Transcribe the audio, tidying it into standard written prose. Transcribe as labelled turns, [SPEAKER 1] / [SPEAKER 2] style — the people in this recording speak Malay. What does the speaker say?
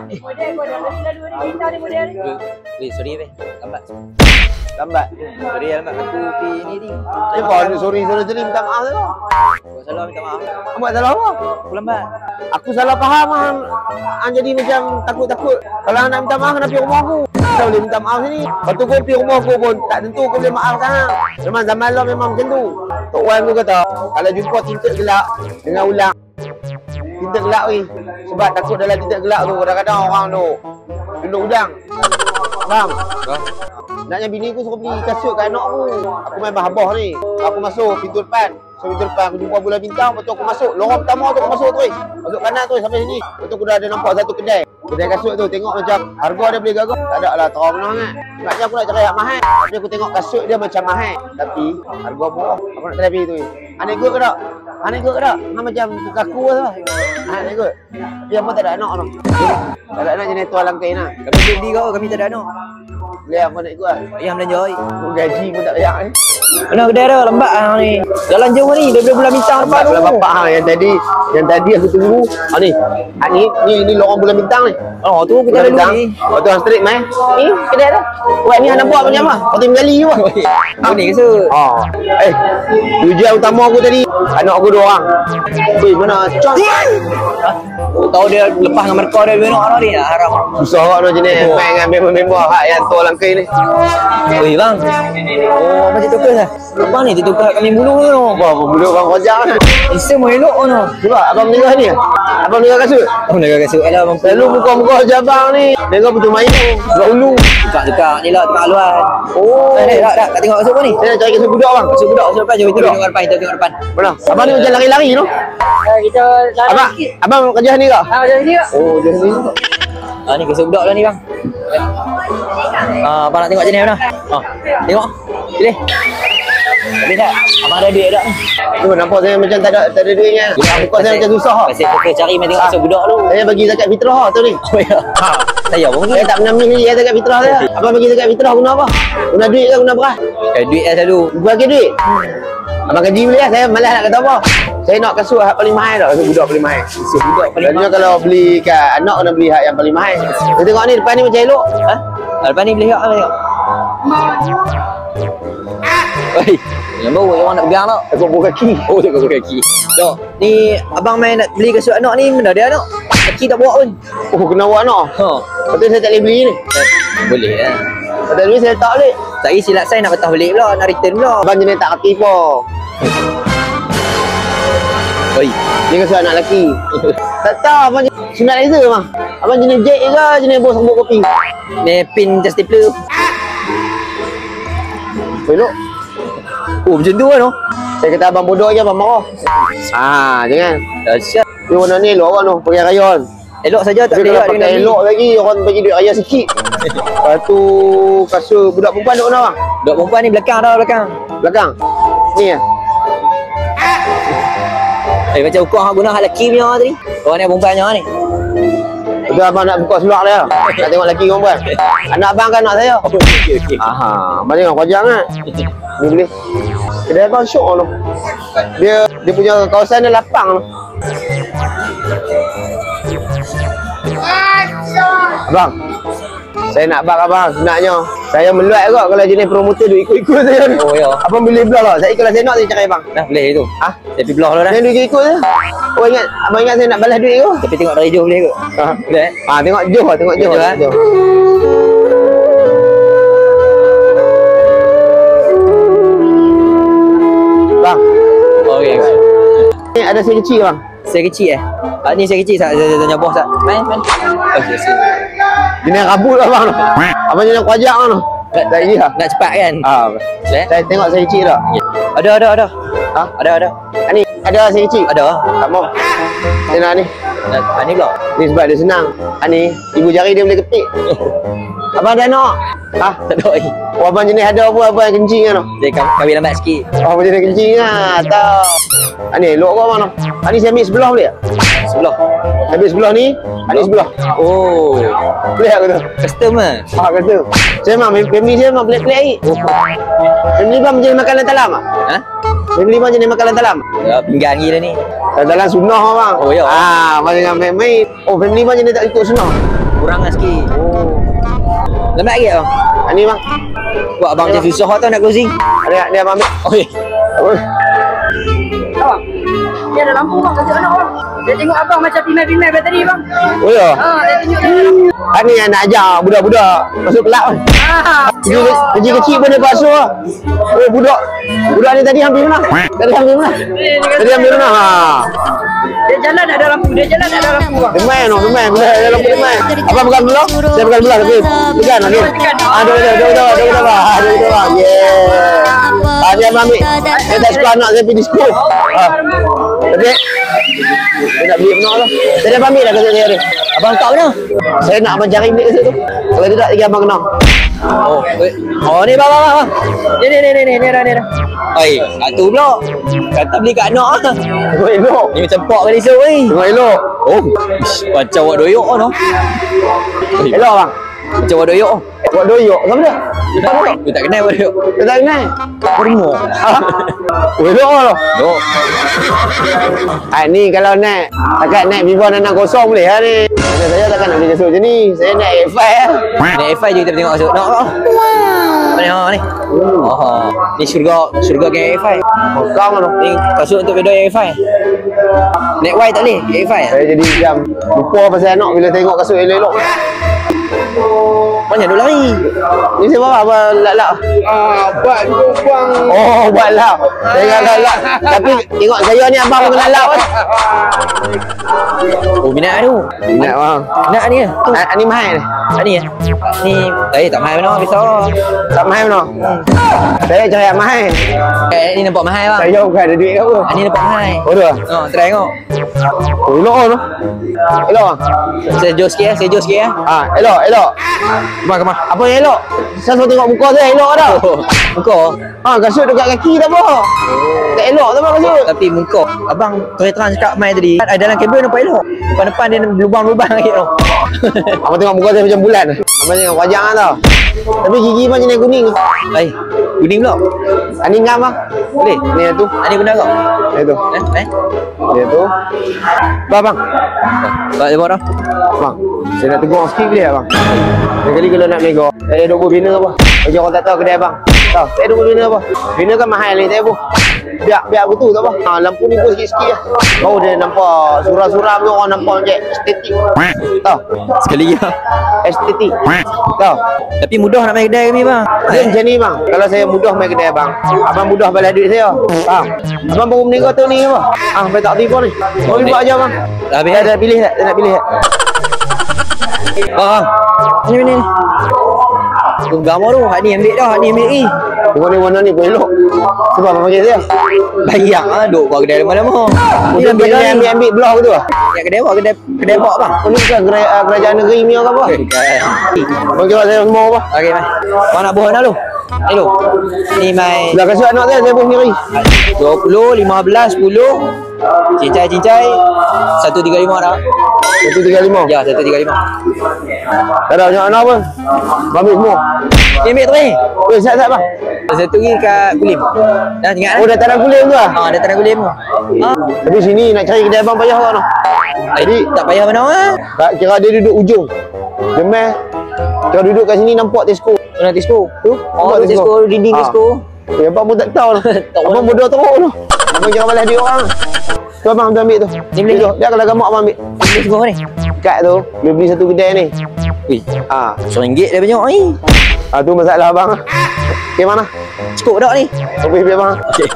[SPEAKER 1] Model kau dah beli lalu ni kita ni model ni.
[SPEAKER 2] Weh, sorry weh. Lambat. Lambat. Sorry lambat aku pi ni.
[SPEAKER 3] Sorry tadi minta maaf tu.
[SPEAKER 2] Kau salah minta maaf.
[SPEAKER 3] Buat salah apa?
[SPEAKER 2] Aku lambat.
[SPEAKER 3] Aku salah faham jadi macam takut-takut. Kalau nak minta maaf kena pergi rumah aku. Tak boleh minta maaf sini. Lepas tu kau pergi rumah aku pun tak tentu kau boleh maafkan. Memang zaman lo memang macam tu. Tok Wan tu kata, kalau jumpa tinta gelap dengan ulang, tinta gelap ni. Sebab takut dalam tinta gelap tu kadang-kadang orang tu duduk udang. Faham? Naknya bini aku suruh beli kasut kat anak aku. Aku main bahabah ni. Aku masuk pintu depan. So pintu depan aku jumpa bulan bintang. Lepas tu aku masuk. Lorong pertama tu aku masuk terus. Masuk kanan tu sampai sini. Lepas tu aku dah ada nampak satu kedai. Kedai kasut tu tengok macam harga dia boleh gagah. Tak ada lah terang sangat. Sebabnya aku nak cari yang mahal. Tapi aku tengok kasut dia macam mahal. Tapi harga murah. Aku nak try beli tu. Anak ikut ke tak? Anak ikut ke tak? Macam kaku lah. Anak ikut. Dia pun tak ada anak tu. Tak ada anak jenis tuan langkai nak.
[SPEAKER 2] Kami beli kau, kami tak ada anak.
[SPEAKER 3] Lihat apa nak ikut lah.
[SPEAKER 2] Ayam belanja oi.
[SPEAKER 3] Gaji pun tak layak ni.
[SPEAKER 2] Mana kedai dia lambat ni. Jalan jauh ni daripada bulan bintang depan tu.
[SPEAKER 3] Bulan bapak yang tadi aku tunggu. Ni lorong bulan bintang ni.
[SPEAKER 2] Oh tu kita lalu ni.
[SPEAKER 3] Oh tu street mai. Ni kedai dah. Buat ni anak buat macam apa? Kau tim gali je.
[SPEAKER 2] Apa ni kasut?
[SPEAKER 3] Tujuan utama aku tadi anak aku 2 orang. Mana cot?
[SPEAKER 2] Oh, tahu dia lepas dengan mereka dia dua orang ni nak harap.
[SPEAKER 3] Susah nak jenis main dengan member-member hak yang tua langkai ni.
[SPEAKER 2] Oi bang. Oh macam tu ke sah? Apa ni ditukar kami bulu tu?
[SPEAKER 3] Apa bulu bang kojak kan?
[SPEAKER 2] Isa mau elok tu.
[SPEAKER 3] Sebab abang meninggal ni. Abang meninggal kasut.
[SPEAKER 2] Oh nak kasut alah bang.
[SPEAKER 3] Selalu muka-muka jabang ni. Dengar betul main tu. Kat ulu.
[SPEAKER 2] Tukar ni lah tukar luar.
[SPEAKER 3] Oh.
[SPEAKER 2] Tak tengok kasut apa ni?
[SPEAKER 3] Saya nak cari kasut budak bang.
[SPEAKER 2] Kasut budak depan jom kita tengok depan, kita tengok depan.
[SPEAKER 3] Mana? Abang ni macam lari-lari tu.
[SPEAKER 1] Kita
[SPEAKER 3] Abang, abang kerja ni ke?
[SPEAKER 1] macam ni kak.
[SPEAKER 3] Oh, dia ni.
[SPEAKER 2] Ni kasut budak dah ni bang. Abang nak tengok jenis mana? Tengok. Pilih. Habis tak? Abang ada duit tak ni?
[SPEAKER 3] Tu nampak saya macam tak ada duitnya. Nampak saya macam susah.
[SPEAKER 2] Pasal kita cari main tengok kasut budak tu.
[SPEAKER 3] Saya bagi zakat fitrah tu ni.
[SPEAKER 2] Oh ya. Saya pun
[SPEAKER 3] Saya tak pernah milih zakat fitrah saya. Abang bagi zakat fitrah guna apa? Guna duit ke guna beras?
[SPEAKER 2] duit lah selalu.
[SPEAKER 3] Bagi duit. Abang gaji boleh lah. Saya malas nak kata apa. Saya nak kasut hak paling mahal tak. Kasut budak paling mahal.
[SPEAKER 2] Kasut budak paling mahal.
[SPEAKER 3] Kalau beli kat anak kena beli hak yang paling mahal. Kita tengok ni depan ni macam elok.
[SPEAKER 2] Depan ni boleh tak? Oi, yang bau orang nak pegang tak?
[SPEAKER 3] Takut bau kaki.
[SPEAKER 2] Oh, takut bau kaki. Dok, ni abang main nak beli kasut anak ni mana dia anak? Kaki tak bawa pun.
[SPEAKER 3] Oh, kena buat anak. Betul saya tak boleh beli ni.
[SPEAKER 2] Boleh lah.
[SPEAKER 3] Tak boleh saya tak boleh.
[SPEAKER 2] Tak silap saya nak patah balik pula, nak return pula.
[SPEAKER 3] Abang jenis tak hati apa.
[SPEAKER 2] Oi,
[SPEAKER 3] Ni kasut anak lelaki. Tak tahu abang sunat laser bang. Abang jenis jet ke jenis bos sambut kopi?
[SPEAKER 2] ni pin just stapler.
[SPEAKER 3] Elok.
[SPEAKER 2] Oh, macam tu kan tu.
[SPEAKER 3] Saya kata abang bodoh je abang marah. Jangan.
[SPEAKER 2] Dahsyat.
[SPEAKER 3] Dia warna ni elok kan tu, pakai rayon.
[SPEAKER 2] Elok saja tak
[SPEAKER 3] Tapi
[SPEAKER 2] boleh
[SPEAKER 3] kalau pakai elok lagi orang bagi duit raya sikit. Lepas tu kasut budak perempuan duk mana bang?
[SPEAKER 2] Budak perempuan ni belakang dah belakang.
[SPEAKER 3] Belakang. Ni ya.
[SPEAKER 2] Macam ukur hak guna hak lelaki punya tadi. Orang ni perempuannya ni.
[SPEAKER 3] Itu abang nak buka seluar dia. Nak tengok lelaki perempuan. Anak abang kan anak saya.
[SPEAKER 2] Okey.
[SPEAKER 3] Abang tengok kojang kan. Ni boleh. Kedai abang syok tu. Dia punya kawasan dia lapang tu. Abang, saya nak bak abang sebenarnya. Saya meluat kot kalau jenis promoter duk ikut-ikut saya ni.
[SPEAKER 2] Oh ya.
[SPEAKER 3] Abang boleh belah lah. Kalau saya nak saya cakap abang.
[SPEAKER 2] Dah boleh tu.
[SPEAKER 3] Ah,
[SPEAKER 2] Saya pergi belah dah dah.
[SPEAKER 3] saya duk ikut je. Oh ingat, abang ingat saya nak balas duit ke?
[SPEAKER 2] Tapi tengok dari jauh boleh ke? Boleh.
[SPEAKER 3] Tengok jauh lah, tengok jauh.
[SPEAKER 2] Jauh,
[SPEAKER 3] Jauh. Bang,
[SPEAKER 2] Okey.
[SPEAKER 3] ni ada saya kecil bang.
[SPEAKER 2] Saya kecil ni saya kecil saya tanya bos tak. Main. Okey.
[SPEAKER 3] Jenis rabut lah bang. Abang jenis kuajak kan tu. Tak iya.
[SPEAKER 2] Nak cepat kan? Boleh.
[SPEAKER 3] Saya tengok saya kecil tak?
[SPEAKER 2] Ada.
[SPEAKER 3] Ha?
[SPEAKER 2] Ada.
[SPEAKER 3] Ni ada saya kecil.
[SPEAKER 2] Ada.
[SPEAKER 3] Tak mau. Saya nak ni.
[SPEAKER 2] Ni pula.
[SPEAKER 3] Ni sebab dia senang. Ni ibu jari dia boleh ketik. Abang ada nak?
[SPEAKER 2] Tak ada lagi.
[SPEAKER 3] Oh, abang jenis ada apa abang yang kencing kan tu?
[SPEAKER 2] Dia kahwin lambat sikit.
[SPEAKER 3] Oh, abang jenis kencing lah. Tahu. Ni elok kau abang tu. Ni saya ambil sebelah boleh tak?
[SPEAKER 2] Sebelah.
[SPEAKER 3] Saya ambil sebelah ni. Ni sebelah.
[SPEAKER 2] Oh.
[SPEAKER 3] Boleh tak kata?
[SPEAKER 2] Custom lah.
[SPEAKER 3] Kata. Saya memang family saya memang pelik-pelik air. Family bang jenis makanan talam tak?
[SPEAKER 2] Ha?
[SPEAKER 3] Family bang jenis makanan talam.
[SPEAKER 2] Ya, pinggan gila ni.
[SPEAKER 3] Dalam sunnah bang.
[SPEAKER 2] Oh, ya.
[SPEAKER 3] Abang jangan main-main. Oh, family bang jenis tak ikut sunnah.
[SPEAKER 2] Kurangan sikit.
[SPEAKER 3] Oh.
[SPEAKER 2] Lambat lagi bang.
[SPEAKER 3] Ni bang.
[SPEAKER 2] Buat abang macam susah tau nak closing.
[SPEAKER 3] Dia abang ambil.
[SPEAKER 2] Oi.
[SPEAKER 3] Oi.
[SPEAKER 1] Abang, ni ada lampu bang, kasih anak bang. Dia tengok abang macam pimai-pimai bateri bang.
[SPEAKER 3] Oh ya.
[SPEAKER 1] Dia tunjuk dia ada lampu.
[SPEAKER 3] Ni yang nak ajar budak-budak masuk kelab kan. Kecil kecil pun dia basuh lah. Oh budak ni tadi hampir menang. Tadi hampir menang. Ha.
[SPEAKER 1] Dia jalan ada lampu, dia jalan ada lampu bang.
[SPEAKER 3] Demai bila ada lampu demai. Abang pegang belah. Saya pegang belah tapi pegang lagi. Ada bang. Yeah. Dia ambil. Saya tak suka anak saya pergi disco. Tapi saya nak beli benar lah. Saya dah ambil dah kasut saya ni.
[SPEAKER 2] Abang tak mana?
[SPEAKER 3] Saya nak abang cari beli kasut tu. Kalau tidak lagi abang kena.
[SPEAKER 2] Oh ni bang. Ni dah. Oi, satu pula. Kata beli kat anak ah.
[SPEAKER 3] Tengok elok.
[SPEAKER 2] Ni macam pok kali esok ni.
[SPEAKER 3] Tengok elok.
[SPEAKER 2] Oh, macam awak doyok tu.
[SPEAKER 3] Elok bang.
[SPEAKER 2] Macam awak doyok.
[SPEAKER 3] Buat doyok. Siapa dia?
[SPEAKER 2] Aku tak kenal awak doyok.
[SPEAKER 3] Dia tak kenal.
[SPEAKER 2] Perimo.
[SPEAKER 3] Oh elok lah.
[SPEAKER 2] Dok.
[SPEAKER 3] Ni kalau naik takat naik Vivo 660 boleh lah ni. Saya takkan nak beli kasut macam ni. Saya naik A5 lah.
[SPEAKER 2] Naik A5 je kita tengok kasut. Nak tak? Mana ni? Oh, ni syurga geng A5.
[SPEAKER 3] Kau mana?
[SPEAKER 2] Ni kasut untuk bedo A5. Naik Y tak boleh? A5.
[SPEAKER 3] Saya jadi macam lupa pasal anak bila tengok kasut elok-elok.
[SPEAKER 2] Banyak duk lari.
[SPEAKER 3] Ni saya bawa apa lak-lak? Buat juga bang. Oh, buat lak. Saya lak-lak. Tapi tengok saya ni abang pun kena lak kan.
[SPEAKER 2] Oh, minat tu.
[SPEAKER 3] Minat bang.
[SPEAKER 2] Minat ni ke?
[SPEAKER 3] Ni mahal ni.
[SPEAKER 2] Ni ya. Ni tak mahal mana pisau.
[SPEAKER 3] Tak mahal mana? Saya cari yang mahal.
[SPEAKER 2] Ni nampak mahal bang.
[SPEAKER 3] Saya bukan ada duit ke apa.
[SPEAKER 2] Ni nampak mahal.
[SPEAKER 3] Oh dah.
[SPEAKER 2] Try tengok.
[SPEAKER 3] Oh elok tu. Elok bang.
[SPEAKER 2] Saya jos sikit ya.
[SPEAKER 3] Elok. Kemar. Apa yang elok? Saya suruh tengok muka saya elok dah.
[SPEAKER 2] Muka?
[SPEAKER 3] Kasut dekat kaki tak apa. Tak elok tak apa kasut.
[SPEAKER 2] Tapi muka abang terang cakap mai tadi. Dalam kabel nampak elok. Depan dia lubang-lubang lagi tu.
[SPEAKER 3] Abang tengok muka saya macam bulan. Abang tengok wajah tau. Tapi gigi macam yang kuning.
[SPEAKER 2] Kuning pula.
[SPEAKER 3] Ni ngam bang.
[SPEAKER 2] Boleh?
[SPEAKER 3] Ni tu.
[SPEAKER 2] Ni benar kau?
[SPEAKER 3] Ni tu. Ni tu. Bang.
[SPEAKER 2] Tak ada dah.
[SPEAKER 3] Bang. Saya nak tegur sikit boleh tak bang? Sekali kalau nak nego. Saya duk berbina apa? Bagi orang tak tahu kedai bang. Tahu, saya duk berbina apa? Bina kan mahal ni tak apa. Biar betul tak apa. Lampu ni pun sikit-sikit lah. Baru dia nampak suram-suram tu orang nampak macam estetik. Tahu?
[SPEAKER 2] Sekali lagi.
[SPEAKER 3] Estetik. Tahu?
[SPEAKER 2] Tapi mudah nak main kedai kami bang.
[SPEAKER 3] Dia macam ni bang. Kalau saya mudah main kedai bang, abang mudah balas duit saya. Faham? Abang baru menego tu ni apa? Sampai tak tipu ni. Mau buat aja bang. Dah pilih tak? Nak pilih tak?
[SPEAKER 2] Bang. Ni. Gambar tu. Hak ni ambil dah. Hak ni ambil lagi.
[SPEAKER 3] Tengok ni warna ni pun elok. Sebab apa panggil saya?
[SPEAKER 2] Bayang lah. Duk buat kedai lama-lama.
[SPEAKER 3] Ni ambil belah tu lah.
[SPEAKER 2] Yang kedai buat kedai bak bang.
[SPEAKER 3] Ni bukan kerajaan negeri ni ke apa? Bang kira saya semua apa?
[SPEAKER 2] Okey mai. Bang nak buah dah lu. Hello. Ni mai.
[SPEAKER 3] Dah kasut anak saya buah sendiri.
[SPEAKER 2] 20, 15, 10. Cincai 135 dah.
[SPEAKER 3] 135.
[SPEAKER 2] Ya, 135.
[SPEAKER 3] Tak ada banyak anak pun. Ambil semua.
[SPEAKER 2] Ni ambil tu ni.
[SPEAKER 3] Weh, siap bang.
[SPEAKER 2] Satu lagi kat Kulim. Dah ingat
[SPEAKER 3] Oh, dah tanah kulim tu lah.
[SPEAKER 2] dah tanah Kulim tu.
[SPEAKER 3] Tapi sini nak cari kedai abang payah kan.
[SPEAKER 2] Jadi tak payah mana ah.
[SPEAKER 3] Kira dia duduk ujung. Demeh. Kira duduk kat sini nampak Tesco.
[SPEAKER 2] Mana Tesco?
[SPEAKER 3] Tu.
[SPEAKER 2] Oh, Tesco, dinding Tesco.
[SPEAKER 3] Ya, abang pun tak tahu lah. Abang bodoh teruk tu. Abang jangan balas dia orang. Tu abang ambil tu.
[SPEAKER 2] Ni boleh ni?
[SPEAKER 3] Dia kalau gamak abang ambil.
[SPEAKER 2] Tesco ni.
[SPEAKER 3] Kat tu, dia beli satu kedai ni.
[SPEAKER 2] Wih, RM1 dah banyak ni.
[SPEAKER 3] Tu masalah abang. Okey mana?
[SPEAKER 2] Cukup dak ni.
[SPEAKER 3] Okey, biar abang.
[SPEAKER 2] Okey.